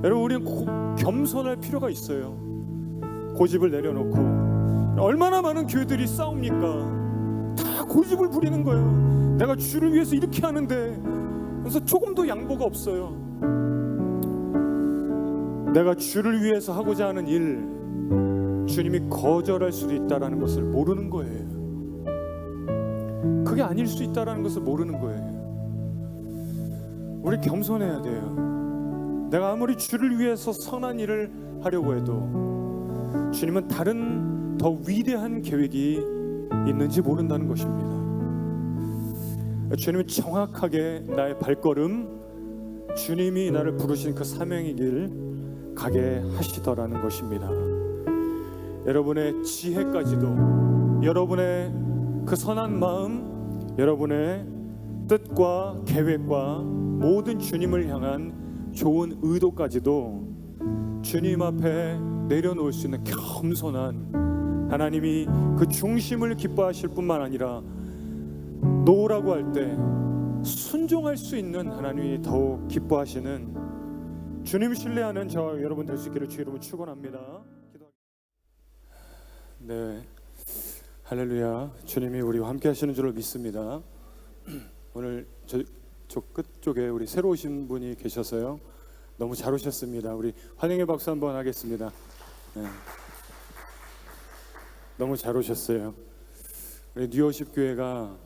여러분, 우리는 겸손할 필요가 있어요. 고집을 내려놓고. 얼마나 많은 교회들이 싸웁니까? 다 고집을 부리는 거예요. 내가 주를 위해서 이렇게 하는데, 그래서 조금도 양보가 없어요. 내가 주를 위해서 하고자 하는 일, 주님이 거절할 수도 있다는 것을 모르는 거예요. 그게 아닐 수 있다는 것을 모르는 거예요. 우리 겸손해야 돼요. 내가 아무리 주를 위해서 선한 일을 하려고 해도 주님은 다른 더 위대한 계획이 있는지 모른다는 것입니다. 주님은 정확하게 나의 발걸음, 주님이 나를 부르신 그 사명의 길 가게 하시더라는 것입니다. 여러분의 지혜까지도, 여러분의 그 선한 마음, 여러분의 뜻과 계획과 모든 주님을 향한 좋은 의도까지도 주님 앞에 내려놓을 수 있는 겸손한, 하나님이 그 중심을 기뻐하실 뿐만 아니라 노라고 할 때 순종할 수 있는 하나님이 더욱 기뻐하시는 주님 신뢰하는 저와 여러분 될 수 있기를 주 이름으로 축원합니다. 네, 할렐루야. 주님이 우리와 함께 하시는 줄을 믿습니다. 오늘 저 끝쪽에 우리 새로 오신 분이 계셔서요, 너무 잘 오셨습니다. 우리 환영의 박수 한번 하겠습니다. 네. 너무 잘 오셨어요. 우리 뉴워십 교회가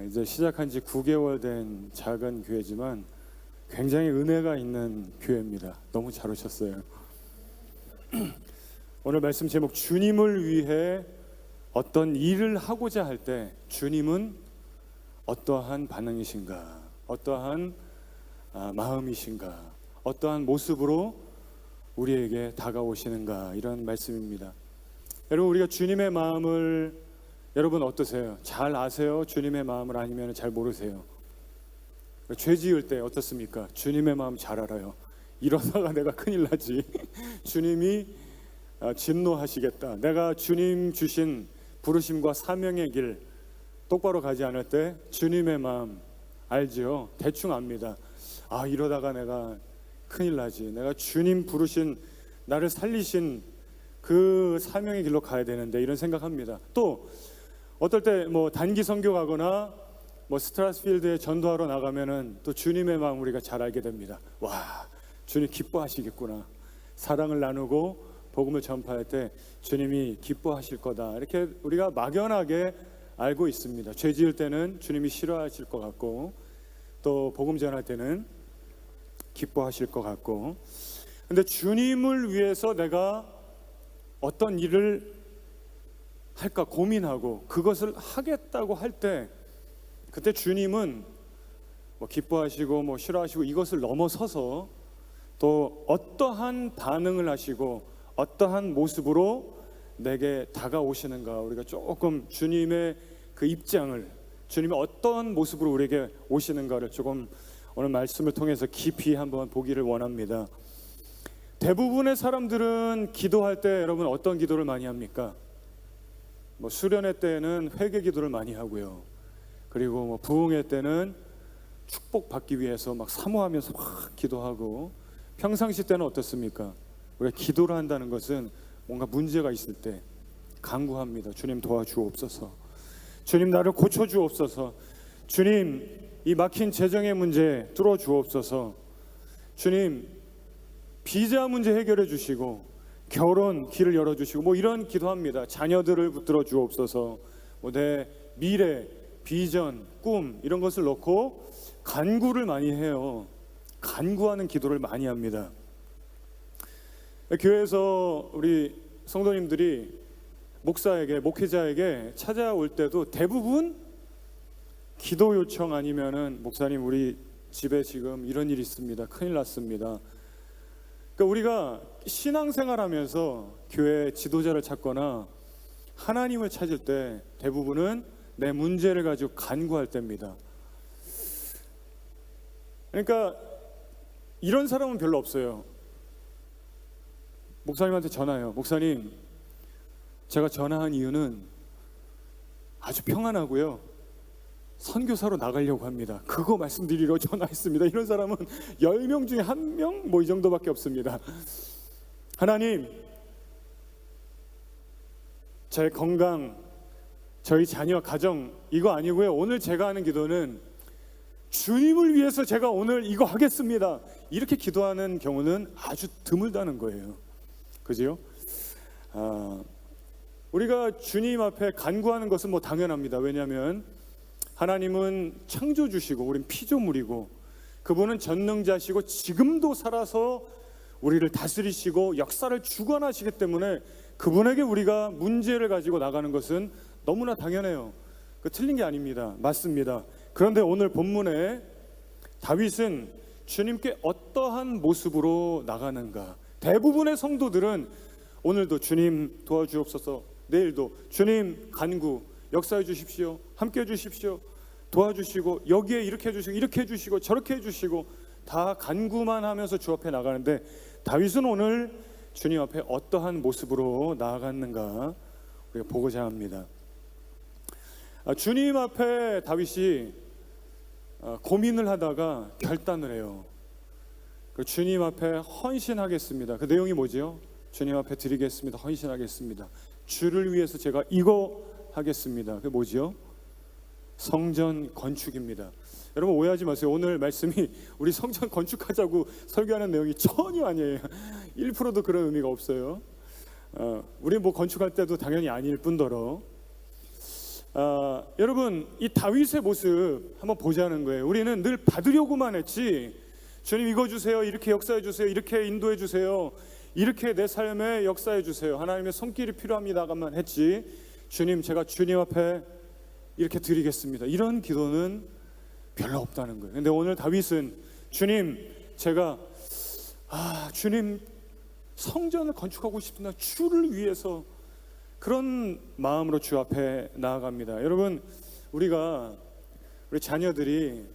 이제 시작한 지 9개월 된 작은 교회지만 굉장히 은혜가 있는 교회입니다. 너무 잘 오셨어요. 오늘 말씀 제목, 주님을 위해 어떤 일을 하고자 할 때 주님은 어떠한 반응이신가, 어떠한 마음이신가, 어떠한 모습으로 우리에게 다가오시는가, 이런 말씀입니다. 여러분, 우리가 주님의 마음을, 여러분 어떠세요? 잘 아세요? 주님의 마음을? 아니면 잘 모르세요? 죄 지을 때 어떻습니까? 주님의 마음 잘 알아요. 이러다가 내가 큰일 나지. 주님이 진노하시겠다. 내가 주님 주신 부르심과 사명의 길 똑바로 가지 않을 때 주님의 마음 알죠? 대충 압니다. 이러다가 내가 큰일 나지. 내가 주님 부르신, 나를 살리신 그 사명의 길로 가야 되는데, 이런 생각합니다. 또 어떨 때 뭐 단기 선교 가거나 뭐 스트라스필드에 전도하러 나가면은 또 주님의 마음 우리가 잘 알게 됩니다. 와, 주님 기뻐하시겠구나. 사랑을 나누고 복음을 전파할 때 주님이 기뻐하실 거다. 이렇게 우리가 막연하게 알고 있습니다. 죄 지을 때는 주님이 싫어하실 것 같고, 또 복음 전할 때는 기뻐하실 것 같고. 근데 주님을 위해서 내가 어떤 일을 할까 고민하고 그것을 하겠다고 할 때, 그때 주님은 뭐 기뻐하시고 뭐 싫어하시고 이것을 넘어서서 또 어떠한 반응을 하시고 어떠한 모습으로 내게 다가오시는가, 우리가 조금 주님의 그 입장을, 주님이 어떤 모습으로 우리에게 오시는가를 조금 오늘 말씀을 통해서 깊이 한번 보기를 원합니다. 대부분의 사람들은 기도할 때 여러분 어떤 기도를 많이 합니까? 뭐 수련회 때는 회개 기도를 많이 하고요. 그리고 뭐 부흥회 때는 축복받기 위해서 막 사모하면서 막 기도하고, 평상시 때는 어떻습니까? 우리가 기도를 한다는 것은 뭔가 문제가 있을 때 간구합니다. 주님 도와주옵소서. 주님 나를 고쳐주옵소서. 주님 이 막힌 재정의 문제 뚫어주옵소서. 주님 비자 문제 해결해 주시고 결혼 길을 열어주시고, 뭐 이런 기도합니다. 자녀들을 붙들어 주옵소서. 뭐 내 미래, 비전, 꿈 이런 것을 놓고 간구를 많이 해요. 간구하는 기도를 많이 합니다. 교회에서 우리 성도님들이 목사에게, 목회자에게 찾아올 때도 대부분 기도 요청 아니면은 목사님 우리 집에 지금 이런 일이 있습니다. 큰일 났습니다. 그러니까 우리가 신앙생활하면서 교회 지도자를 찾거나 하나님을 찾을 때 대부분은 내 문제를 가지고 간구할 때입니다. 그러니까 이런 사람은 별로 없어요. 목사님한테 전화해요. 목사님, 제가 전화한 이유는 아주 평안하고요, 선교사로 나가려고 합니다. 그거 말씀드리러 전화했습니다. 이런 사람은 10명 중에 1명 뭐 이 정도밖에 없습니다. 하나님, 제 건강, 저희 자녀, 가정 이거 아니고요. 오늘 제가 하는 기도는 주님을 위해서 제가 오늘 이거 하겠습니다. 이렇게 기도하는 경우는 아주 드물다는 거예요. 그죠? 우리가 주님 앞에 간구하는 것은 뭐 당연합니다. 왜냐하면 하나님은 창조주시고 우린 피조물이고 그분은 전능자시고 지금도 살아서 우리를 다스리시고 역사를 주관하시기 때문에 그분에게 우리가 문제를 가지고 나가는 것은 너무나 당연해요. 그 틀린 게 아닙니다. 맞습니다. 그런데 오늘 본문에 다윗은 주님께 어떠한 모습으로 나가는가? 대부분의 성도들은 오늘도 주님 도와주옵소서, 내일도 주님 간구 역사해 주십시오, 함께 해 주십시오, 도와주시고 여기에 이렇게 해주시고 이렇게 해주시고 저렇게 해주시고 다 간구만 하면서 주 앞에 나가는데 다윗은 오늘 주님 앞에 어떠한 모습으로 나아갔는가 우리가 보고자 합니다. 주님 앞에 다윗이 고민을 하다가 결단을 해요. 주님 앞에 헌신하겠습니다. 그 내용이 뭐죠? 주님 앞에 드리겠습니다. 헌신하겠습니다. 주를 위해서 제가 이거 하겠습니다. 그게 뭐죠? 성전 건축입니다. 여러분 오해하지 마세요. 오늘 말씀이 우리 성전 건축하자고 설교하는 내용이 전혀 아니에요. 1%도 그런 의미가 없어요. 우리 뭐 건축할 때도 당연히 아닐 뿐더러 여러분 이 다윗의 모습 한번 보자는 거예요. 우리는 늘 받으려고만 했지 주님 이거 주세요, 이렇게 역사해 주세요, 이렇게 인도해 주세요, 이렇게 내 삶에 역사해 주세요, 하나님의 손길이 필요합니다만 했지 주님 제가 주님 앞에 이렇게 드리겠습니다 이런 기도는 별로 없다는 거예요. 근데 오늘 다윗은 주님 제가 주님 성전을 건축하고 싶습니다. 주를 위해서 그런 마음으로 주 앞에 나아갑니다. 여러분 우리 자녀들이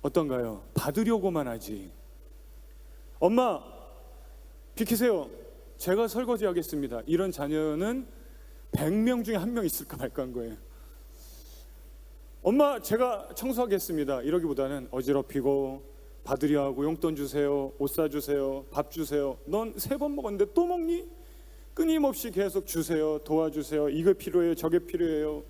어떤가요? 받으려고만 하지. 엄마 비키세요, 제가 설거지 하겠습니다 이런 자녀는 100명 중에 1명 있을까 말까 한 거예요. 엄마 제가 청소하겠습니다 이러기보다는 어지럽히고 받으려 하고 용돈 주세요, 옷 사주세요, 밥 주세요, 넌 3번 먹었는데 또 먹니? 끊임없이 계속 주세요, 도와주세요, 이거 필요해요, 저게 필요해요,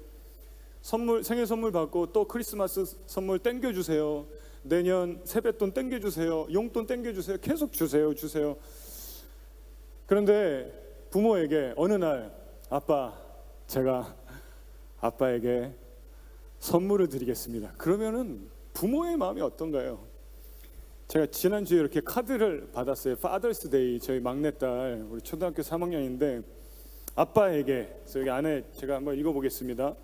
선물 생일 선물 받고 또 크리스마스 선물 땡겨주세요, 내년 세뱃돈 땡겨주세요, 용돈 땡겨주세요, 계속 주세요. 그런데 부모에게 어느 날 아빠 제가 아빠에게 선물을 드리겠습니다 그러면은 부모의 마음이 어떤가요? 제가 지난주에 이렇게 카드를 받았어요. 파더스 데이. 저희 막내딸 우리 초등학교 3학년인데 아빠에게, 여기 안에 제가 한번 읽어보겠습니다.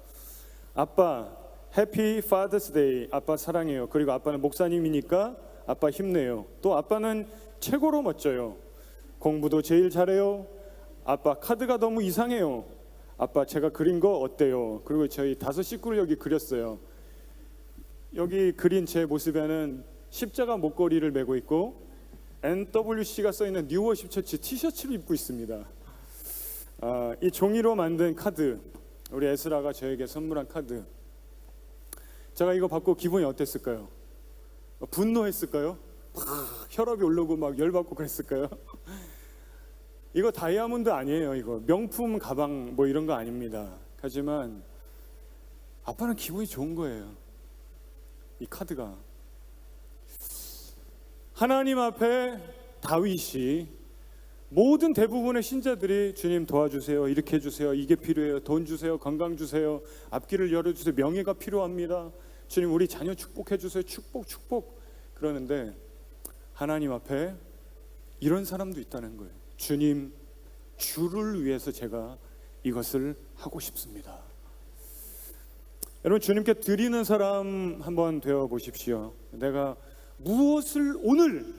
아빠 해피 파더스 데이, 아빠 사랑해요. 그리고 아빠는 목사님이니까 아빠 힘내요. 또 아빠는 최고로 멋져요. 공부도 제일 잘해요. 아빠 카드가 너무 이상해요. 아빠 제가 그린 거 어때요? 그리고 저희 5 식구를 여기 그렸어요. 여기 그린 제 모습에는 십자가 목걸이를 메고 있고 NWC가 써있는 뉴워십 처치 티셔츠를 입고 있습니다. 이 종이로 만든 카드, 우리 에스라가 저에게 선물한 카드, 제가 이거 받고 기분이 어땠을까요? 분노했을까요? 막 혈압이 오르고 막 열받고 그랬을까요? 이거 다이아몬드 아니에요. 이거 명품 가방 뭐 이런 거 아닙니다. 하지만 아빠는 기분이 좋은 거예요. 이 카드가. 하나님 앞에 다윗이 모든 대부분의 신자들이 주님 도와주세요, 이렇게 해주세요, 이게 필요해요, 돈 주세요, 건강 주세요, 앞길을 열어주세요, 명예가 필요합니다, 주님 우리 자녀 축복해 주세요, 축복 그러는데 하나님 앞에 이런 사람도 있다는 거예요. 주님 주를 위해서 제가 이것을 하고 싶습니다. 여러분 주님께 드리는 사람 한번 되어 보십시오. 내가 무엇을 오늘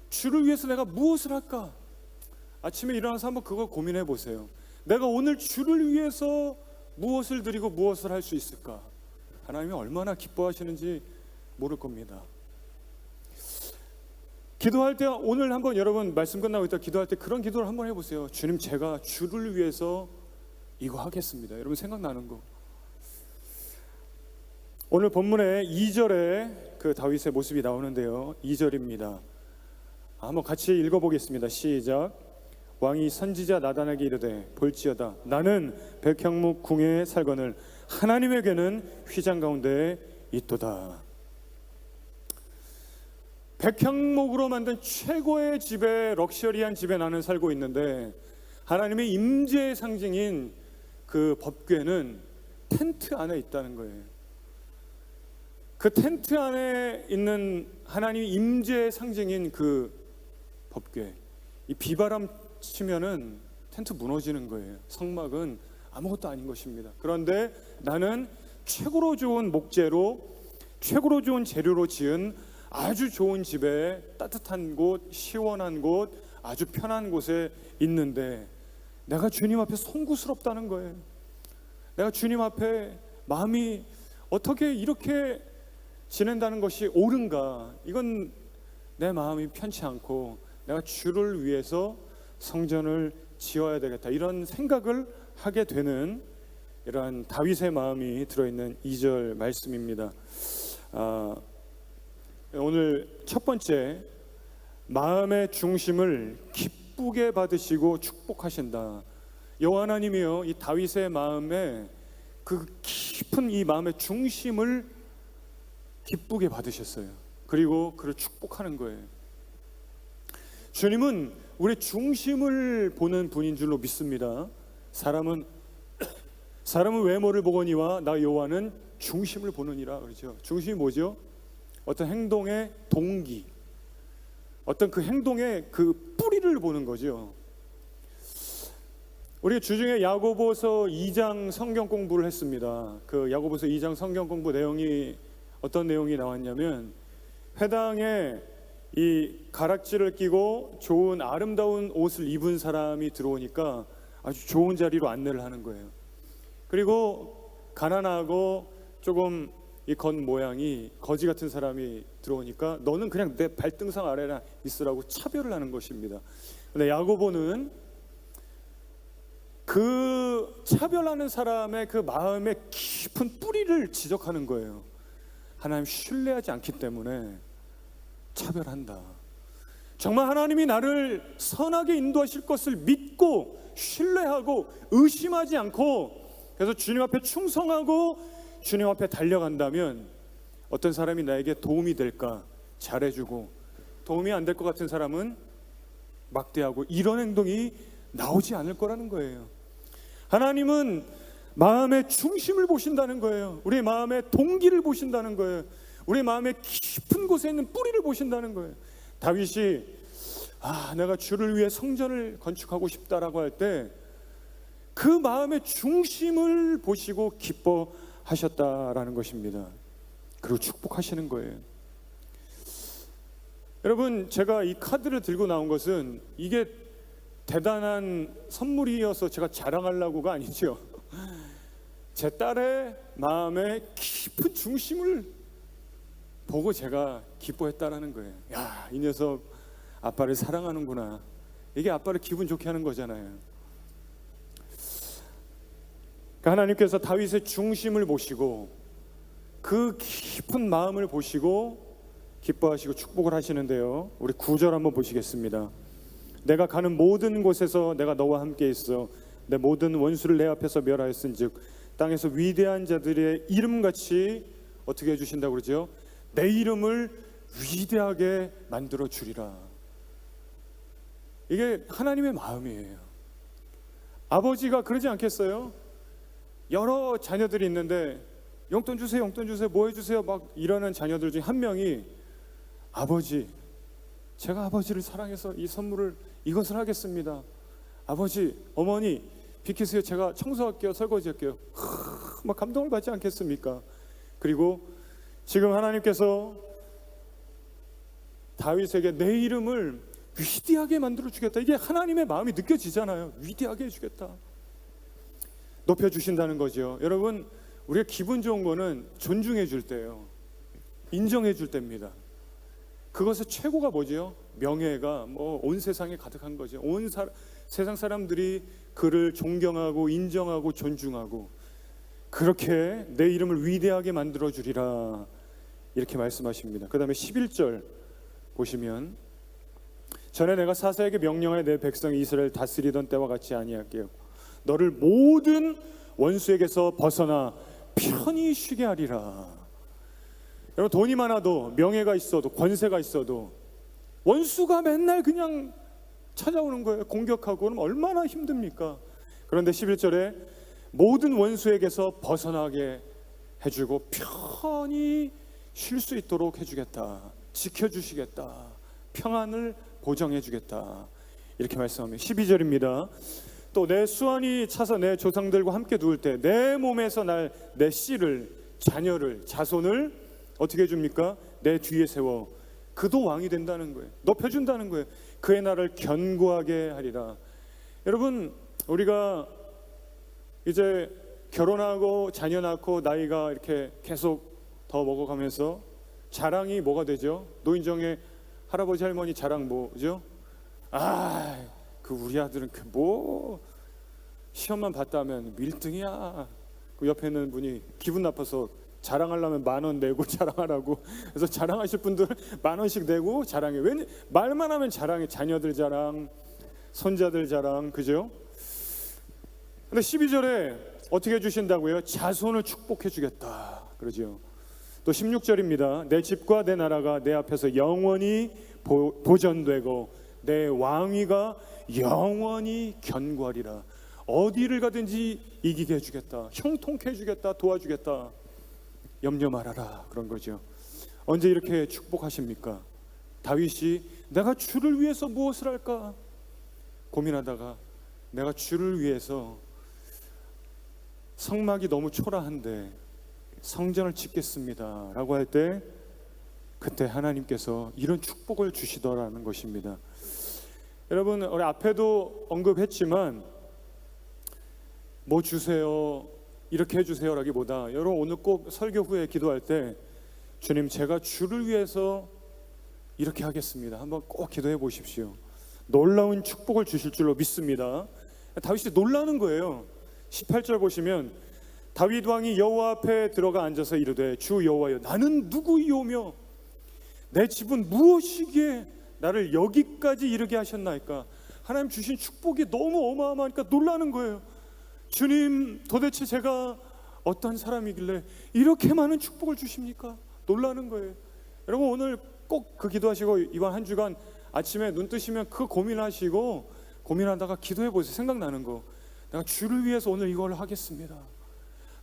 주를 위해서 내가 무엇을 할까? 아침에 일어나서 한번 그거 고민해 보세요. 내가 오늘 주를 위해서 무엇을 드리고 무엇을 할 수 있을까? 하나님이 얼마나 기뻐하시는지 모를 겁니다. 기도할 때 오늘 한번 여러분 말씀 끝나고 있다 기도할 때 그런 기도를 한번 해보세요. 주님 제가 주를 위해서 이거 하겠습니다. 여러분 생각나는 거. 오늘 본문의 2절에 그 다윗의 모습이 나오는데요. 2절입니다. 한번 같이 읽어보겠습니다. 시작. 왕이 선지자 나단에게 이르되 볼지어다 나는 백향목 궁에 살거늘 하나님에게는 휘장 가운데 있도다. 백향목으로 만든 최고의 집에, 럭셔리한 집에 나는 살고 있는데 하나님의 임재의 상징인 그 법궤는 텐트 안에 있다는 거예요. 그 텐트 안에 있는 하나님의 임재의 상징인 그 법궤, 이 비바람 치면은 텐트 무너지는 거예요. 성막은 아무것도 아닌 것입니다. 그런데 나는 최고로 좋은 목재로, 최고로 좋은 재료로 지은 아주 좋은 집에, 따뜻한 곳, 시원한 곳, 아주 편한 곳에 있는데 내가 주님 앞에 송구스럽다는 거예요. 내가 주님 앞에 마음이 어떻게 이렇게 지낸다는 것이 옳은가? 이건 내 마음이 편치 않고 내가 주를 위해서 성전을 지어야 되겠다, 이런 생각을 하게 되는 이러한 다윗의 마음이 들어있는 2절 말씀입니다. 오늘 첫 번째, 마음의 중심을 기쁘게 받으시고 축복하신다. 여호와 하나님이요, 이 다윗의 마음에 그 깊은 이 마음의 중심을 기쁘게 받으셨어요. 그리고 그를 축복하는 거예요. 주님은 우리 중심을 보는 분인 줄로 믿습니다. 사람은 외모를 보거니와 나 여호와는 중심을 보느니라 그러죠. 중심이 뭐죠? 어떤 행동의 동기, 어떤 그 행동의 그 뿌리를 보는 거죠. 우리가 주중에 야고보서 2장 성경 공부를 했습니다. 그 야고보서 2장 성경 공부 내용이 어떤 내용이 나왔냐면, 회당에 이 가락지를 끼고 좋은 아름다운 옷을 입은 사람이 들어오니까 아주 좋은 자리로 안내를 하는 거예요. 그리고 가난하고 조금 이 건 모양이 거지 같은 사람이 들어오니까 너는 그냥 내 발등상 아래나 있으라고 차별을 하는 것입니다. 근데 야고보는 그 차별하는 사람의 그 마음의 깊은 뿌리를 지적하는 거예요. 하나님 신뢰하지 않기 때문에 차별한다. 정말 하나님이 나를 선하게 인도하실 것을 믿고 신뢰하고 의심하지 않고, 그래서 주님 앞에 충성하고 주님 앞에 달려간다면 어떤 사람이 나에게 도움이 될까? 잘해주고, 도움이 안 될 것 같은 사람은 막대하고, 이런 행동이 나오지 않을 거라는 거예요. 하나님은 마음의 중심을 보신다는 거예요. 우리 마음의 동기를 보신다는 거예요. 우리 마음의 깊은 곳에 있는 뿌리를 보신다는 거예요. 다윗이 내가 주를 위해 성전을 건축하고 싶다라고 할 때 그 마음의 중심을 보시고 기뻐하셨다라는 것입니다. 그리고 축복하시는 거예요. 여러분, 제가 이 카드를 들고 나온 것은 이게 대단한 선물이어서 제가 자랑하려고가 아니죠. 제 딸의 마음의 깊은 중심을 보고 제가 기뻐했다라는 거예요. 야, 이 녀석 아빠를 사랑하는구나. 이게 아빠를 기분 좋게 하는 거잖아요. 그러니까 하나님께서 다윗의 중심을 보시고 그 깊은 마음을 보시고 기뻐하시고 축복을 하시는데요. 우리 9절 한번 보시겠습니다. 내가 가는 모든 곳에서 내가 너와 함께 있어 내 모든 원수를 내 앞에서 멸하였은즉 땅에서 위대한 자들의 이름같이 어떻게 해주신다고 그러죠? 내 이름을 위대하게 만들어 주리라. 이게 하나님의 마음이에요. 아버지가 그러지 않겠어요? 여러 자녀들이 있는데 용돈 주세요, 용돈 주세요, 뭐 해주세요 막 이러는 자녀들 중에 한 명이 아버지, 제가 아버지를 사랑해서 이 선물을, 이것을 하겠습니다. 아버지, 어머니 비키세요, 제가 청소할게요, 설거지할게요. 막 감동을 받지 않겠습니까? 그리고 지금 하나님께서 다윗에게 내 이름을 위대하게 만들어 주겠다. 이게 하나님의 마음이 느껴지잖아요. 위대하게 해주겠다, 높여주신다는 거죠. 여러분, 우리가 기분 좋은 거는 존중해 줄 때예요. 인정해 줄 때입니다. 그것의 최고가 뭐죠? 명예가 온 세상에 가득한 거죠. 세상 사람들이 그를 존경하고 인정하고 존중하고, 그렇게 내 이름을 위대하게 만들어 주리라 이렇게 말씀하십니다. 그 다음에 11절 보시면 전에 내가 사사에게 명령하여 내 백성 이스라엘 다스리던 때와 같이 아니할게요. 너를 모든 원수에게서 벗어나 편히 쉬게 하리라. 여러분, 돈이 많아도 명예가 있어도 권세가 있어도 원수가 맨날 그냥 찾아오는 거예요. 공격하고. 그럼 얼마나 힘듭니까? 그런데 11절에 모든 원수에게서 벗어나게 해주고 편히 쉴 수 있도록 해주겠다, 지켜주시겠다, 평안을 보정해주겠다 이렇게 말씀합니다. 12절입니다. 또 내 수완이 차서 내 조상들과 함께 누울 때 내 몸에서 내 씨를, 자녀를, 자손을 어떻게 해줍니까? 내 뒤에 세워 그도 왕이 된다는 거예요. 높여준다는 거예요. 그의 나라를 견고하게 하리라. 여러분, 우리가 이제 결혼하고 자녀 낳고 나이가 이렇게 계속 더 먹어가면서 자랑이 뭐가 되죠? 노인정에 할아버지 할머니 자랑 뭐죠? 그 우리 아들은 그 뭐 시험만 봤다면 1등이야. 그 옆에 있는 분이 기분 나빠서 자랑하려면 10,000원 내고 자랑하라고. 그래서 자랑하실 분들 10,000원씩 내고 자랑해. 왜 말만 하면 자랑해. 자녀들 자랑, 손자들 자랑, 그죠? 근데 12절에 어떻게 해주신다고요? 자손을 축복해 주겠다 그러죠. 또 16절입니다. 내 집과 내 나라가 내 앞에서 영원히 보존되고 내 왕위가 영원히 견고하리라. 어디를 가든지 이기게 해주겠다, 형통케 해주겠다, 도와주겠다. 염려 말아라 그런 거죠. 언제 이렇게 축복하십니까? 다윗이 내가 주를 위해서 무엇을 할까 고민하다가 내가 주를 위해서 성막이 너무 초라한데 성전을 짓겠습니다 라고 할 때 그때 하나님께서 이런 축복을 주시더라는 것입니다. 여러분, 우리 앞에도 언급했지만 뭐 주세요 이렇게 해주세요 라기보다 여러분 오늘 꼭 설교 후에 기도할 때 주님, 제가 주를 위해서 이렇게 하겠습니다 한번 꼭 기도해 보십시오. 놀라운 축복을 주실 줄로 믿습니다. 다윗이 놀라는 거예요. 18절 보시면 다윗 왕이 여호와 앞에 들어가 앉아서 이르되 주 여호와여, 나는 누구이오며 내 집은 무엇이기에 나를 여기까지 이르게 하셨나이까. 하나님 주신 축복이 너무 어마어마하니까 놀라는 거예요. 주님, 도대체 제가 어떤 사람이길래 이렇게 많은 축복을 주십니까? 놀라는 거예요. 여러분, 오늘 꼭 그 기도하시고 이번 한 주간 아침에 눈 뜨시면 그 고민하시고 고민하다가 기도해 보세요. 생각나는 거, 내가 주를 위해서 오늘 이걸 하겠습니다.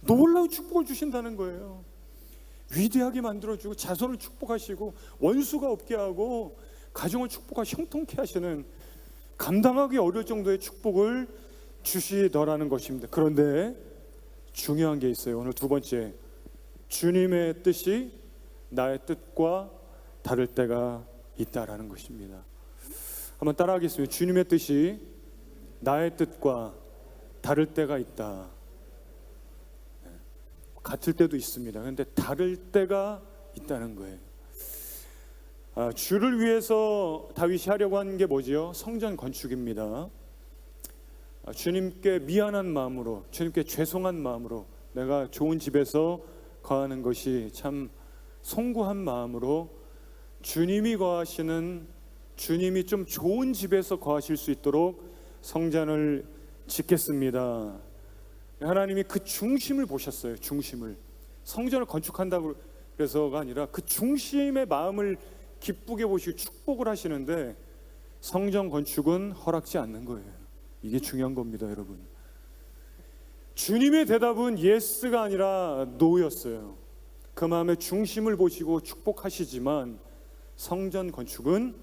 놀라운 축복을 주신다는 거예요. 위대하게 만들어주고 자손을 축복하시고 원수가 없게 하고 가정을 축복하시고 형통케 하시는 감당하기 어려울 정도의 축복을 주시더라는 것입니다. 그런데 중요한 게 있어요. 오늘 두 번째, 주님의 뜻이 나의 뜻과 다를 때가 있다라는 것입니다. 한번 따라하겠습니다. 주님의 뜻이 나의 뜻과 다를 때가 있다. 같을 때도 있습니다. 그런데 다를 때가 있다는 거예요. 주를 위해서 다윗이 하려고 한 게 뭐지요? 성전 건축입니다. 주님께 미안한 마음으로, 주님께 죄송한 마음으로, 내가 좋은 집에서 거하는 것이 참 송구한 마음으로 주님이 거하시는, 주님이 좀 좋은 집에서 거하실 수 있도록 성전을 짓겠습니다. 하나님이 그 중심을 보셨어요. 중심을. 성전을 건축한다고 그래서가 아니라 그 중심의 마음을 기쁘게 보시고 축복을 하시는데 성전 건축은 허락지 않는 거예요. 이게 중요한 겁니다, 여러분. 주님의 대답은 예스가 아니라 노였어요. 그 마음의 중심을 보시고 축복하시지만 성전 건축은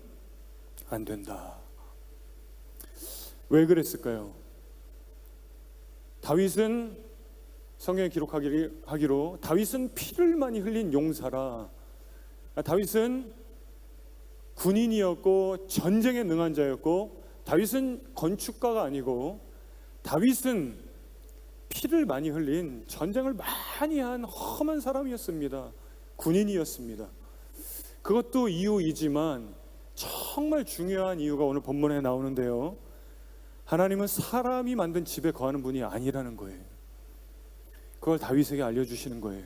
안 된다. 왜 그랬을까요? 다윗은 성경에 기록하기로 다윗은 피를 많이 흘린 용사라. 다윗은 군인이었고 전쟁에 능한 자였고, 다윗은 건축가가 아니고 다윗은 피를 많이 흘린, 전쟁을 많이 한 험한 사람이었습니다. 군인이었습니다. 그것도 이유이지만 정말 중요한 이유가 오늘 본문에 나오는데요, 하나님은 사람이 만든 집에 거하는 분이 아니라는 거예요. 그걸 다윗에게 알려주시는 거예요.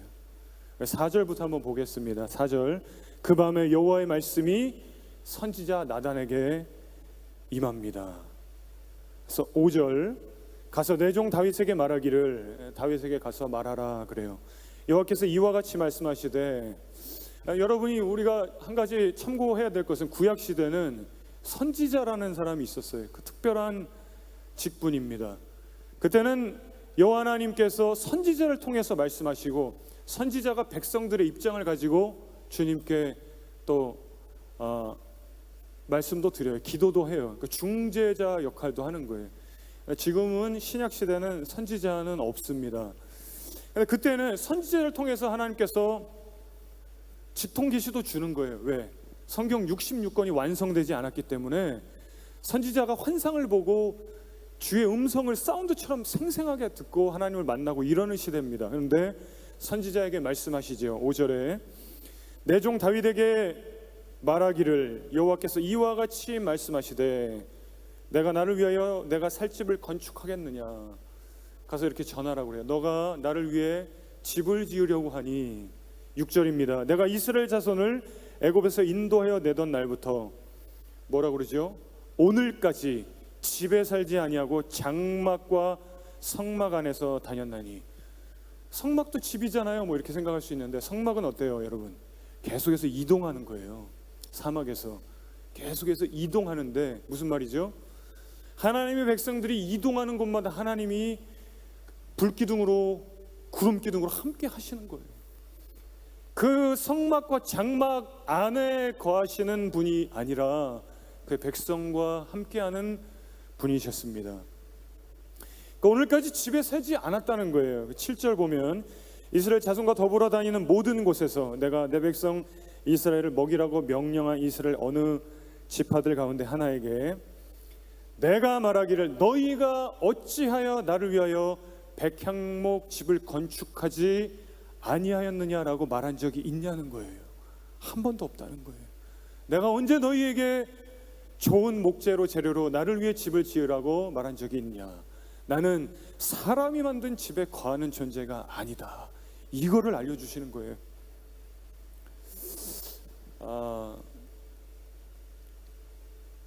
4절부터 한번 보겠습니다. 4절, 그 밤에 여호와의 말씀이 선지자 나단에게 임합니다. 그래서 5절, 가서 내 종 다윗에게 말하기를, 다윗에게 가서 말하라 그래요. 여호와께서 이와 같이 말씀하시되, 여러분이 우리가 한 가지 참고해야 될 것은 구약 시대는 선지자라는 사람이 있었어요. 그 특별한 직분입니다. 그때는 여호와 하나님께서 선지자를 통해서 말씀하시고, 선지자가 백성들의 입장을 가지고 주님께 또 말씀도 드려요. 기도도 해요. 그 중재자 역할도 하는 거예요. 지금은 신약 시대는 선지자는 없습니다. 그때는 선지자를 통해서 하나님께서 직통 계시도 주는 거예요. 왜? 성경 66권이 완성되지 않았기 때문에 선지자가 환상을 보고 주의 음성을 사운드처럼 생생하게 듣고 하나님을 만나고 이러는 시대입니다. 그런데 선지자에게 말씀하시죠. 5절에 내 종 다윗에게 말하기를, 여호와께서 이와 같이 말씀하시되 내가 나를 위하여 내가 살 집을 건축하겠느냐. 가서 이렇게 전하라고 그래요. 너가 나를 위해 집을 지으려고 하니. 6절입니다. 내가 이스라엘 자손을 애굽에서 인도하여 내던 날부터 뭐라고 그러죠? 오늘까지 집에 살지 아니하고 장막과 성막 안에서 다녔나니. 성막도 집이잖아요. 뭐 이렇게 생각할 수 있는데 성막은 어때요, 여러분? 계속해서 이동하는 거예요. 사막에서 계속해서 이동하는데 무슨 말이죠? 하나님의 백성들이 이동하는 곳마다 하나님이 불기둥으로 구름기둥으로 함께 하시는 거예요. 그 성막과 장막 안에 거하시는 분이 아니라 그 백성과 함께하는 분이셨습니다. 그러니까 오늘까지 집에 살지 않았다는 거예요. 7절 보면 이스라엘 자손과 더불어 다니는 모든 곳에서 내가 내 백성 이스라엘을 먹이라고 명령한 이스라엘 어느 지파들 가운데 하나에게 내가 말하기를 너희가 어찌하여 나를 위하여 백향목 집을 건축하지 아니하였느냐라고 말한 적이 있냐는 거예요. 한 번도 없다는 거예요. 내가 언제 너희에게 좋은 목재로 재료로 나를 위해 집을 지으라고 말한 적이 있냐. 나는 사람이 만든 집에 거하는 존재가 아니다. 이거를 알려주시는 거예요.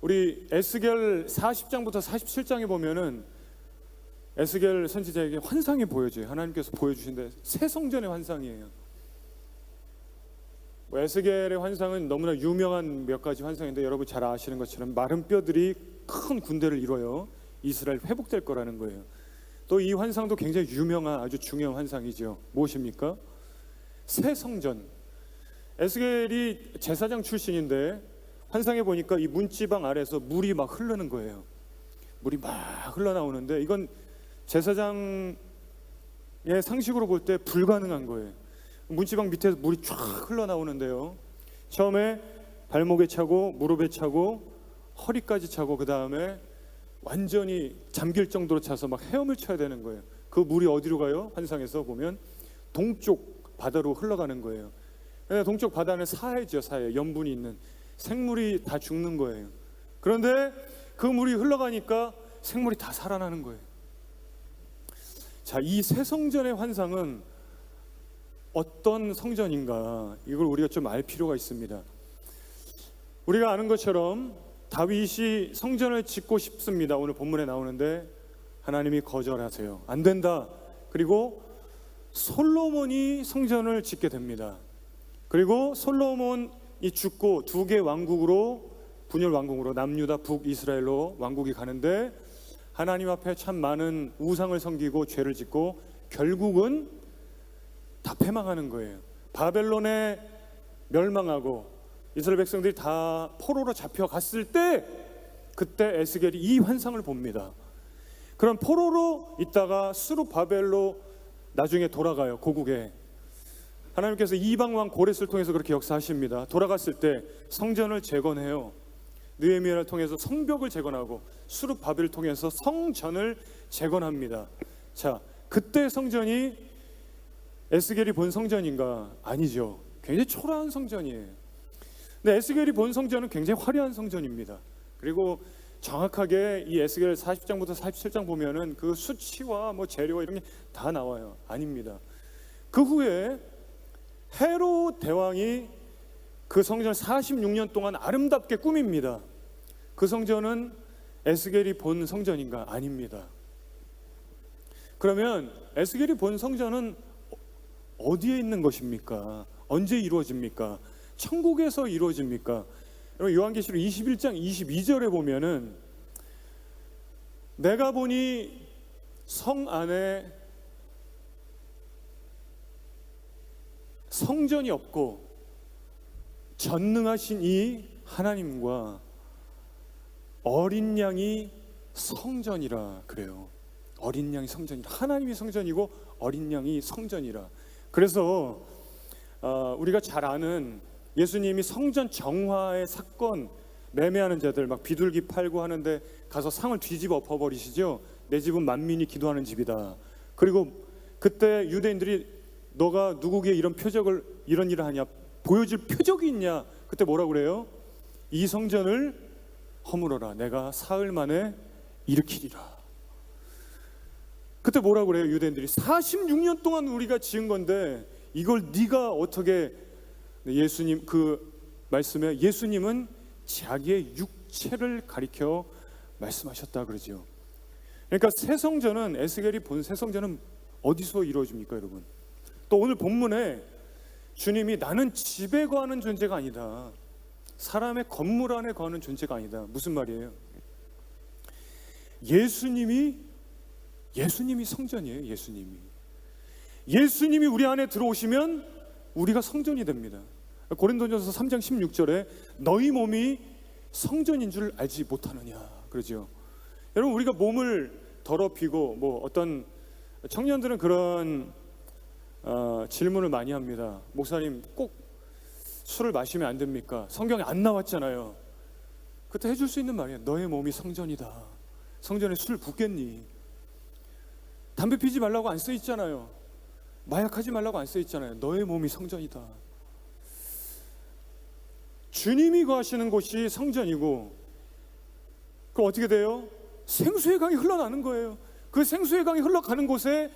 우리 에스겔 40장부터 47장에 보면은 에스겔 선지자에게 환상이 보여져요. 하나님께서 보여주신데 새 성전의 환상이에요. 에스겔의 환상은 너무나 유명한 몇 가지 환상인데 여러분 잘 아시는 것처럼 마른 뼈들이 큰 군대를 이뤄요. 이스라엘 회복될 거라는 거예요. 또 이 환상도 굉장히 유명한 아주 중요한 환상이죠. 무엇입니까? 새 성전. 에스겔이 제사장 출신인데 환상에 보니까 이 문지방 아래에서 물이 막 흐르는 거예요. 물이 막 흘러나오는데 이건 제사장의 상식으로 볼 때 불가능한 거예요. 문지방 밑에서 물이 쫙 흘러나오는데요. 처음에 발목에 차고 무릎에 차고 허리까지 차고 그 다음에 완전히 잠길 정도로 차서 막 헤엄을 쳐야 되는 거예요. 그 물이 어디로 가요? 환상에서 보면 동쪽 바다로 흘러가는 거예요. 동쪽 바다는 사해죠. 사해. 염분이 있는 생물이 다 죽는 거예요. 그런데 그 물이 흘러가니까 생물이 다 살아나는 거예요. 자, 이 새 성전의 환상은 어떤 성전인가, 이걸 우리가 좀 알 필요가 있습니다. 우리가 아는 것처럼 다윗이 성전을 짓고 싶습니다. 오늘 본문에 나오는데 하나님이 거절하세요. 안 된다. 그리고 솔로몬이 성전을 짓게 됩니다. 그리고 솔로몬이 죽고 두 개 왕국으로, 분열 왕국으로 남유다 북이스라엘로 왕국이 가는데 하나님 앞에 참 많은 우상을 섬기고 죄를 짓고 결국은 다 패망하는 거예요. 바벨론에 멸망하고 이스라엘 백성들이 다 포로로 잡혀갔을 때 그때 에스겔이 이 환상을 봅니다. 그럼 포로로 있다가 수르바벨로 나중에 돌아가요. 고국에. 하나님께서 이방 왕 고레스를 통해서 그렇게 역사하십니다. 돌아갔을 때 성전을 재건해요. 느헤미야를 통해서 성벽을 재건하고 수르바벨을 통해서 성전을 재건합니다. 자, 그때 성전이 에스겔이 본 성전인가? 아니죠. 굉장히 초라한 성전이에요. 근데 에스겔이 본 성전은 굉장히 화려한 성전입니다. 그리고 정확하게 이 에스겔 40장부터 47장 보면은 그 수치와 뭐 재료와 이런 게 다 나와요. 아닙니다. 그 후에 헤롯 대왕이 그 성전을 46년 동안 아름답게 꾸밉니다. 그 성전은 에스겔이 본 성전인가? 아닙니다. 그러면 에스겔이 본 성전은 어디에 있는 것입니까? 언제 이루어집니까? 천국에서 이루어집니까? 여러분, 요한계시록 21장 22절에 보면은 내가 보니 성 안에 성전이 없고 전능하신 이 하나님과 어린 양이 성전이라 그래요. 어린 양이 성전이라. 하나님이 성전이고 어린 양이 성전이라. 그래서 우리가 잘 아는 예수님이 성전 정화의 사건, 매매하는 자들 막 비둘기 팔고 하는데 가서 상을 뒤집어 엎어버리시죠. 내 집은 만민이 기도하는 집이다. 그리고 그때 유대인들이 너가 누구에게 이런 표적을, 이런 일을 하냐, 보여줄 표적이 있냐. 그때 뭐라고 그래요? 이 성전을 허물어라. 내가 사흘 만에 일으키리라. 그때 뭐라고 그래요? 유대인들이 46년 동안 우리가 지은 건데 이걸 네가 어떻게, 예수님 그 말씀에 예수님은 자기의 육체를 가리켜 말씀하셨다 그러죠. 그러니까 새 성전은, 에스겔이 본 새 성전은 어디서 이루어집니까, 여러분? 또 오늘 본문에 주님이 나는 집에 거하는 존재가 아니다, 사람의 건물 안에 거하는 존재가 아니다. 무슨 말이에요? 예수님이 성전이에요. 예수님이 우리 안에 들어오시면 우리가 성전이 됩니다. 고린도전서 3장 16절에 너희 몸이 성전인 줄 알지 못하느냐 그러죠. 여러분, 우리가 몸을 더럽히고, 뭐 어떤 청년들은 그런 질문을 많이 합니다. 목사님, 꼭 술을 마시면 안 됩니까? 성경에 안 나왔잖아요. 그때 해줄 수 있는 말이에요. 너의 몸이 성전이다. 성전에 술 붓겠니? 담배 피지 말라고 안 써 있잖아요. 마약하지 말라고 안 써 있잖아요. 너의 몸이 성전이다. 주님이 거하시는 곳이 성전이고, 그럼 어떻게 돼요? 생수의 강이 흘러나는 거예요. 그 생수의 강이 흘러가는 곳에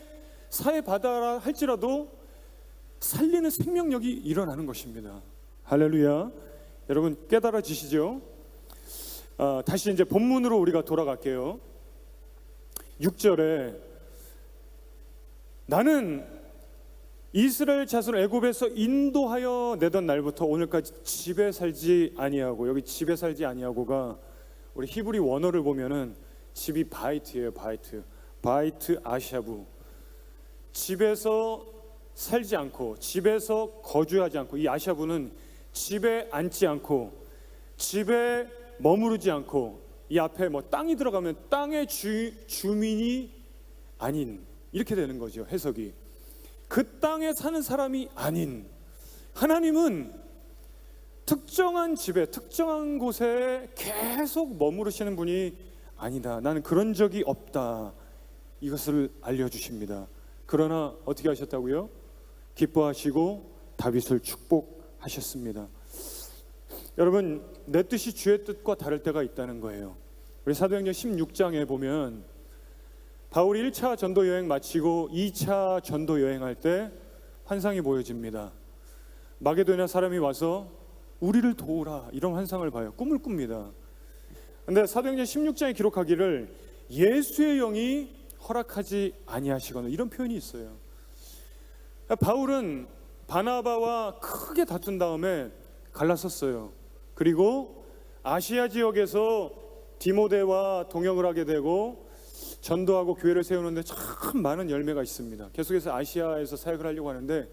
사해 바다라 할지라도 살리는 생명력이 일어나는 것입니다. 할렐루야. 여러분 깨달아지시죠? 다시 이제 본문으로 우리가 돌아갈게요. 6절에 나는 이스라엘 자손을 애굽에서 인도하여 내던 날부터 오늘까지 집에 살지 아니하고, 여기 집에 살지 아니하고가 우리 히브리 원어를 보면은 집이 바이트예요. 바이트 아샤부. 집에서 살지 않고, 집에서 거주하지 않고, 이 아샤부는 집에 앉지 않고, 집에 머무르지 않고, 이 앞에 뭐 땅이 들어가면 땅의 주민이 아닌, 이렇게 되는 거죠. 해석이. 그 땅에 사는 사람이 아닌, 하나님은 특정한 집에, 특정한 곳에 계속 머무르시는 분이 아니다. 나는 그런 적이 없다. 이것을 알려주십니다. 그러나 어떻게 하셨다고요? 기뻐하시고 다윗을 축복하셨습니다. 여러분, 내 뜻이 주의 뜻과 다를 때가 있다는 거예요. 우리 사도행전 16장에 보면 바울이 1차 전도 여행 마치고 2차 전도 여행할 때 환상이 보여집니다. 마게도냐 사람이 와서 우리를 도우라, 이런 환상을 봐요. 꿈을 꿉니다. 근데 사도행전 16장에 기록하기를 예수의 영이 허락하지 아니하시거나, 이런 표현이 있어요. 바울은 바나바와 크게 다툰 다음에 갈라섰어요. 그리고 아시아 지역에서 디모데와 동역을 하게 되고 전도하고 교회를 세우는데 참 많은 열매가 있습니다. 계속해서 아시아에서 사역을 하려고 하는데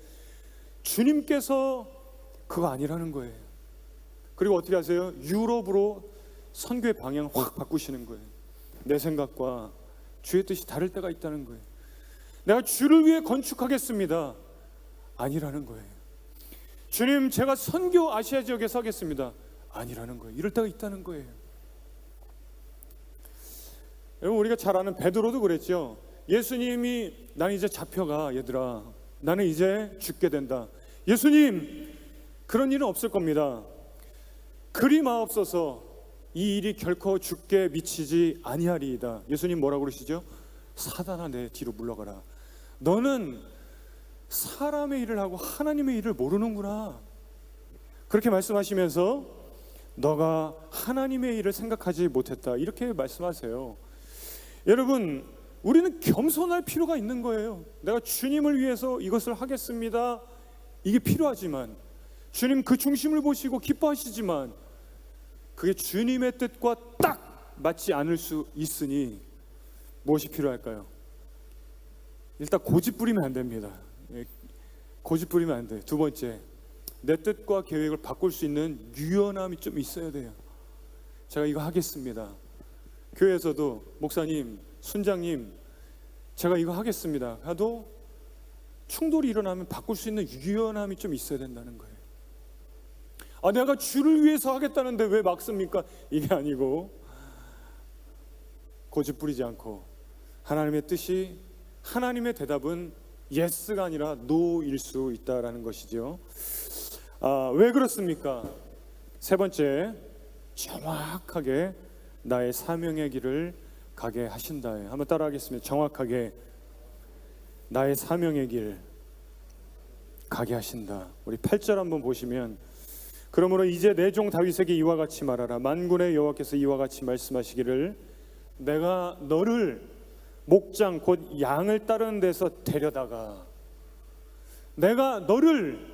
주님께서 그거 아니라는 거예요. 그리고 어떻게 하세요? 유럽으로 선교의 방향을 확 바꾸시는 거예요. 내 생각과 주의 뜻이 다를 때가 있다는 거예요. 내가 주를 위해 건축하겠습니다. 아니라는 거예요. 주님, 제가 선교 아시아 지역에서 하겠습니다. 아니라는 거예요. 이럴 때가 있다는 거예요. 여러분, 우리가 잘 아는 베드로도 그랬죠. 예수님이 나는 이제 잡혀가, 얘들아, 나는 이제 죽게 된다. 예수님, 그런 일은 없을 겁니다. 그리 마옵소서. 이 일이 결코 죽게 미치지 아니하리이다. 예수님 뭐라고 그러시죠? 사단아 내 뒤로 물러가라. 너는 사람의 일을 하고 하나님의 일을 모르는구나. 그렇게 말씀하시면서 너가 하나님의 일을 생각하지 못했다, 이렇게 말씀하세요. 여러분, 우리는 겸손할 필요가 있는 거예요. 내가 주님을 위해서 이것을 하겠습니다, 이게 필요하지만, 주님 그 중심을 보시고 기뻐하시지만 그게 주님의 뜻과 딱 맞지 않을 수 있으니 무엇이 필요할까요? 일단 고집 부리면 안 됩니다. 고집 부리면 안 돼요. 두 번째, 내 뜻과 계획을 바꿀 수 있는 유연함이 좀 있어야 돼요. 제가 이거 하겠습니다. 교회에서도 목사님, 순장님, 제가 이거 하겠습니다 하도 충돌이 일어나면 바꿀 수 있는 유연함이 좀 있어야 된다는 거예요. 내가 주를 위해서 하겠다는데 왜 막습니까? 이게 아니고, 고집 부리지 않고 하나님의 뜻이, 하나님의 대답은 예스가 아니라 노일 수 있다라는 것이죠. 왜 그렇습니까? 세 번째, 정확하게 나의 사명의 길을 가게 하신다. 한번 따라하겠습니다. 정확하게 나의 사명의 길 가게 하신다. 우리 8절 한번 보시면, 그러므로 이제 내 종 다윗에게 이와 같이 말하라. 만군의 여호와께서 이와 같이 말씀하시기를, 내가 너를 목장 곧 양을 따르는 데서 데려다가, 내가 너를,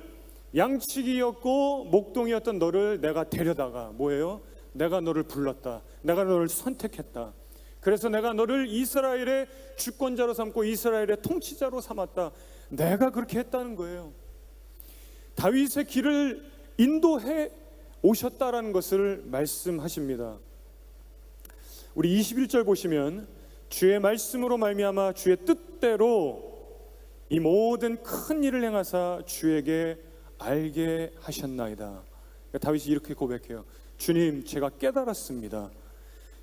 양치기였고 목동이었던 너를 내가 데려다가, 뭐예요? 내가 너를 불렀다. 내가 너를 선택했다. 그래서 내가 너를 이스라엘의 주권자로 삼고 이스라엘의 통치자로 삼았다. 내가 그렇게 했다는 거예요. 다윗의 길을 인도해 오셨다라는 것을 말씀하십니다. 우리 21절 보시면, 주의 말씀으로 말미암아 주의 뜻대로 이 모든 큰 일을 행하사 주에게 알게 하셨나이다. 그러니까 다윗이 이렇게 고백해요. 주님, 제가 깨달았습니다.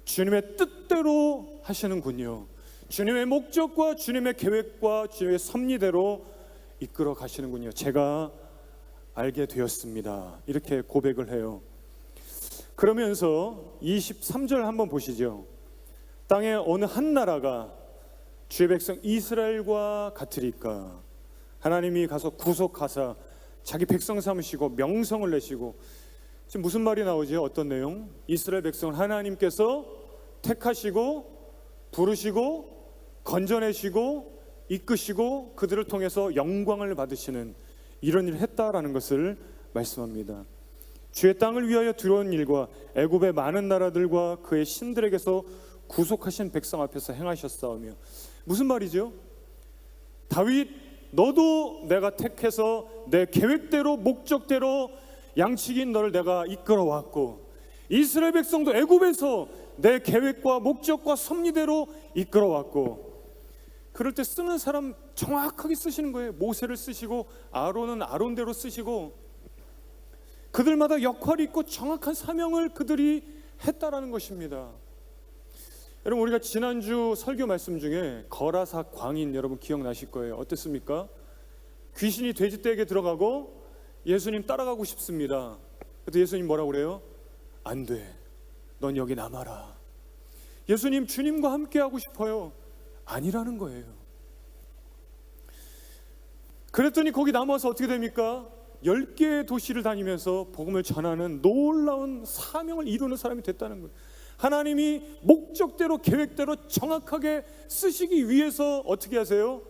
주님의 뜻대로 하시는군요. 주님의 목적과 주님의 계획과 주님의 섭리대로 이끌어 가시는군요. 제가 알게 되었습니다. 이렇게 고백을 해요. 그러면서 23절 한번 보시죠. 땅에 어느 한 나라가 주의 백성 이스라엘과 같으리까? 하나님이 가서 구속하사 자기 백성 삼으시고 명성을 내시고, 지금 무슨 말이 나오죠? 어떤 내용? 이스라엘 백성을 하나님께서 택하시고 부르시고 건져내시고 이끄시고 그들을 통해서 영광을 받으시는 이런 일을 했다라는 것을 말씀합니다. 주의 땅을 위하여 들어온 일과 애굽의 많은 나라들과 그의 신들에게서 구속하신 백성 앞에서 행하셨사오며, 무슨 말이죠? 다윗, 너도 내가 택해서 내 계획대로 목적대로 양치기인 너를 내가 이끌어 왔고, 이스라엘 백성도 애굽에서 내 계획과 목적과 섭리대로 이끌어 왔고, 그럴 때 쓰는 사람 정확하게 쓰시는 거예요. 모세를 쓰시고 아론은 아론대로 쓰시고, 그들마다 역할이 있고 정확한 사명을 그들이 했다라는 것입니다. 여러분, 우리가 지난주 설교 말씀 중에 거라사 광인, 여러분 기억나실 거예요. 어땠습니까? 귀신이 돼지떼에게 들어가고 예수님 따라가고 싶습니다. 그래서 예수님 뭐라고 그래요? 안 돼, 넌 여기 남아라. 예수님 주님과 함께 하고 싶어요. 아니라는 거예요. 그랬더니 거기 남아서 어떻게 됩니까? 10개의 도시를 다니면서 복음을 전하는 놀라운 사명을 이루는 사람이 됐다는 거예요. 하나님이 목적대로 계획대로 정확하게 쓰시기 위해서 어떻게 하세요?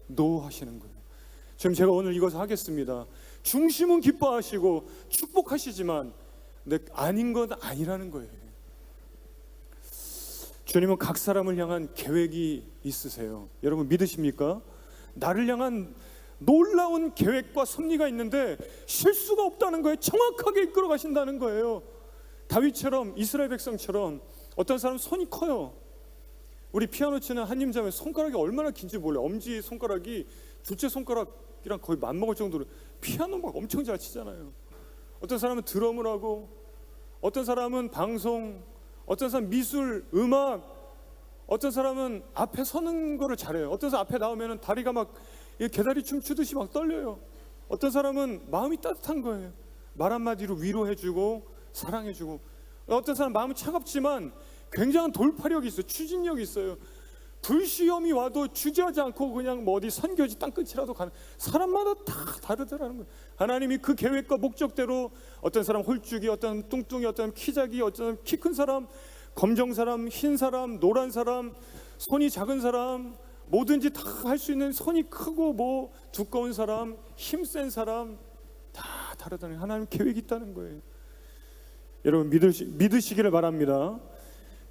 노하시는 거예요. 지금 제가 오늘 이것을 하겠습니다. 중심은 기뻐하시고 축복하시지만 아닌 건 아니라는 거예요. 주님은 각 사람을 향한 계획이 있으세요. 여러분 믿으십니까? 나를 향한 놀라운 계획과 섭리가 있는데 실수가 없다는 거예요. 정확하게 이끌어 가신다는 거예요. 다윗처럼, 이스라엘 백성처럼. 어떤 사람은 손이 커요. 우리 피아노 치는 한님자매 손가락이 얼마나 긴지 몰라요. 엄지 손가락이 둘째 손가락이랑 거의 맞먹을 정도로 피아노 막 엄청 잘 치잖아요. 어떤 사람은 드럼을 하고, 어떤 사람은 방송, 어떤 사람은 미술, 음악, 어떤 사람은 앞에 서는 거를 잘해요. 어떤 사람 앞에 나오면 다리가 막 개다리 춤 추듯이 막 떨려요. 어떤 사람은 마음이 따뜻한 거예요. 말 한마디로 위로해주고 사랑해주고. 어떤 사람 마음은 차갑지만 굉장한 돌파력이 있어요. 추진력이 있어요. 불시험이 와도 주저하지 않고 그냥 뭐 어디 선교지 땅끝이라도 가는, 사람마다 다 다르더라는 거예요. 하나님이 그 계획과 목적대로 어떤 사람 홀쭉이, 어떤 뚱뚱이, 어떤 키작이, 어떤 키 큰 사람, 검정 사람, 흰 사람, 노란 사람, 손이 작은 사람, 뭐든지 다 할 수 있는, 손이 크고 뭐 두꺼운 사람, 힘센 사람 다 다르다는 거예요. 하나님 계획이 있다는 거예요. 여러분 믿으시기를 바랍니다.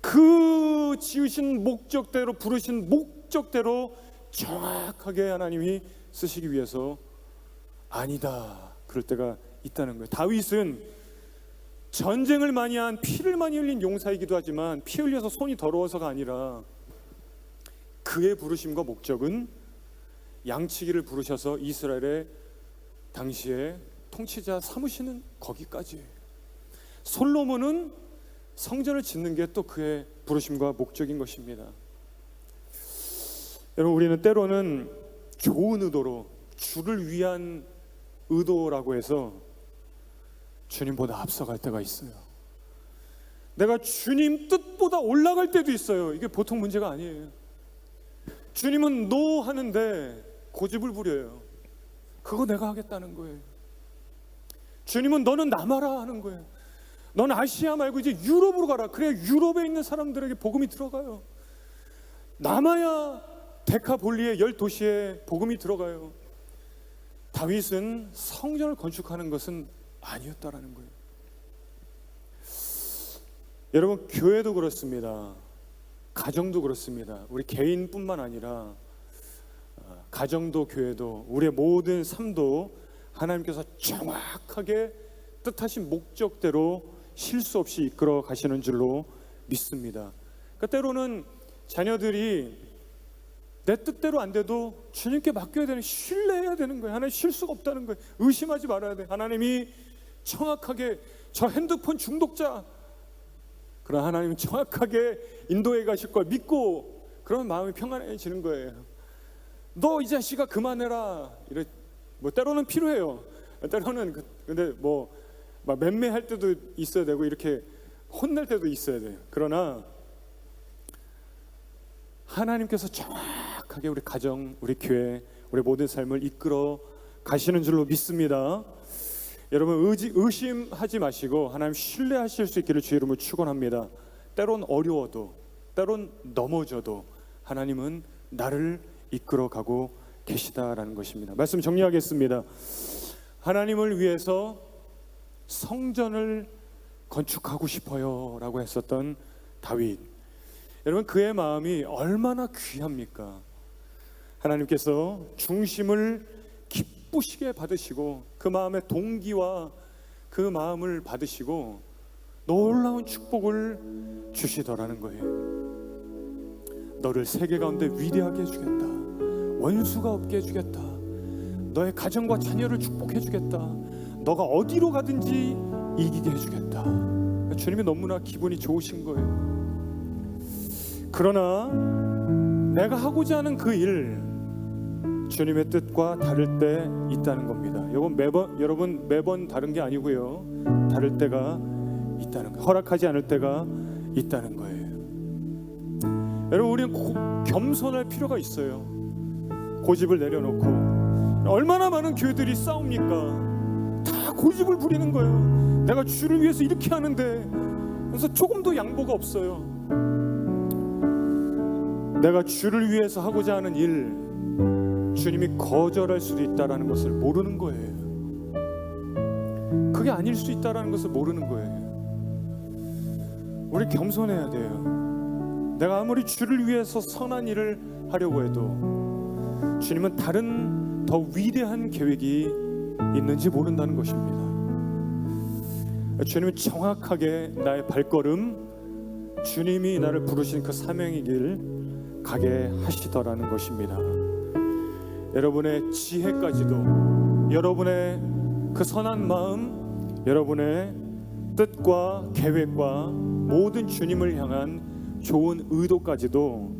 그 지으신 목적대로, 부르신 목적대로 정확하게 하나님이 쓰시기 위해서 아니다 그럴 때가 있다는 거예요. 다윗은 전쟁을 많이 한, 피를 많이 흘린 용사이기도 하지만 피 흘려서 손이 더러워서가 아니라 그의 부르심과 목적은 양치기를 부르셔서 이스라엘의 당시에 통치자 삼으시는 거기까지예요. 솔로몬은 성전을 짓는 게 또 그의 부르심과 목적인 것입니다. 여러분, 우리는 때로는 좋은 의도로, 주를 위한 의도라고 해서 주님보다 앞서갈 때가 있어요. 내가 주님 뜻보다 올라갈 때도 있어요. 이게 보통 문제가 아니에요. 주님은 노 하는데 고집을 부려요. 그거 내가 하겠다는 거예요. 주님은 너는 남아라 하는 거예요. 넌 아시아 말고 이제 유럽으로 가라. 그래야 유럽에 있는 사람들에게 복음이 들어가요. 남아야 데카볼리의 10도시에 복음이 들어가요. 다윗은 성전을 건축하는 것은 아니었다라는 거예요. 여러분, 교회도 그렇습니다. 가정도 그렇습니다. 우리 개인뿐만 아니라 가정도, 교회도, 우리의 모든 삶도 하나님께서 정확하게 뜻하신 목적대로 실수 없이 이끌어 가시는 줄로 믿습니다. 그러니까 때로는 자녀들이 내 뜻대로 안 돼도 주님께 맡겨야 되는, 신뢰해야 되는 거예요. 하나님 실수가 없다는 거예요. 의심하지 말아야 돼요. 하나님이 정확하게 저 핸드폰 중독자, 그러나 하나님은 정확하게 인도해 가실 걸 믿고, 그러면 마음이 평안해지는 거예요. 너 이 자식아 그만해라. 뭐 때로는 필요해요. 때로는 근데 뭐 막 맴매할 때도 있어야 되고 이렇게 혼낼 때도 있어야 돼요. 그러나 하나님께서 정확하게 우리 가정, 우리 교회, 우리 모든 삶을 이끌어 가시는 줄로 믿습니다. 여러분, 의심하지 마시고 하나님 신뢰하실 수 있기를 주의 이름으로 축원합니다. 때론 어려워도, 때론 넘어져도 하나님은 나를 이끌어 가고 계시다라는 것입니다. 말씀 정리하겠습니다. 하나님을 위해서 성전을 건축하고 싶어요 라고 했었던 다윗, 여러분, 그의 마음이 얼마나 귀합니까? 하나님께서 중심을 기쁘시게 받으시고 그 마음의 동기와 그 마음을 받으시고 놀라운 축복을 주시더라는 거예요. 너를 세계 가운데 위대하게 해주겠다. 원수가 없게 해주겠다. 너의 가정과 자녀를 축복해 주겠다. 너가 어디로 가든지 이기게 해주겠다. 주님이 너무나 기분이 좋으신 거예요. 그러나 내가 하고자 하는 그 일, 주님의 뜻과 다를 때 있다는 겁니다. 여러분 매번 다른 게 아니고요, 다를 때가 있다는 거예요. 허락하지 않을 때가 있다는 거예요. 여러분, 우리는 겸손할 필요가 있어요. 고집을 내려놓고, 얼마나 많은 교회들이 싸웁니까? 다 고집을 부리는 거예요. 내가 주를 위해서 이렇게 하는데, 그래서 조금도 양보가 없어요. 내가 주를 위해서 하고자 하는 일, 주님이 거절할 수도 있다는 것을 모르는 거예요. 그게 아닐 수 있다는 것을 모르는 거예요. 우리 겸손해야 돼요. 내가 아무리 주를 위해서 선한 일을 하려고 해도 주님은 다른 더 위대한 계획이 있는지 모른다는 것입니다. 주님은 정확하게 나의 발걸음, 주님이 나를 부르신 그 사명의 길 가게 하시더라는 것입니다. 여러분의 지혜까지도, 여러분의 그 선한 마음, 여러분의 뜻과 계획과 모든 주님을 향한 좋은 의도까지도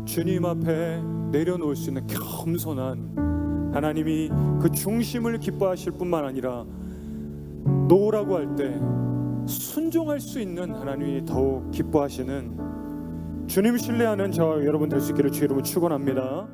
주님 앞에 내려놓을 수 있는 겸손한, 하나님이 그 중심을 기뻐하실 뿐만 아니라 노라고 할 때, 순종할 수 있는 하나님이 더욱 기뻐하시는 주님 신뢰하는 저와 여러분 될 수 있기를 주의 이름으로 축원합니다.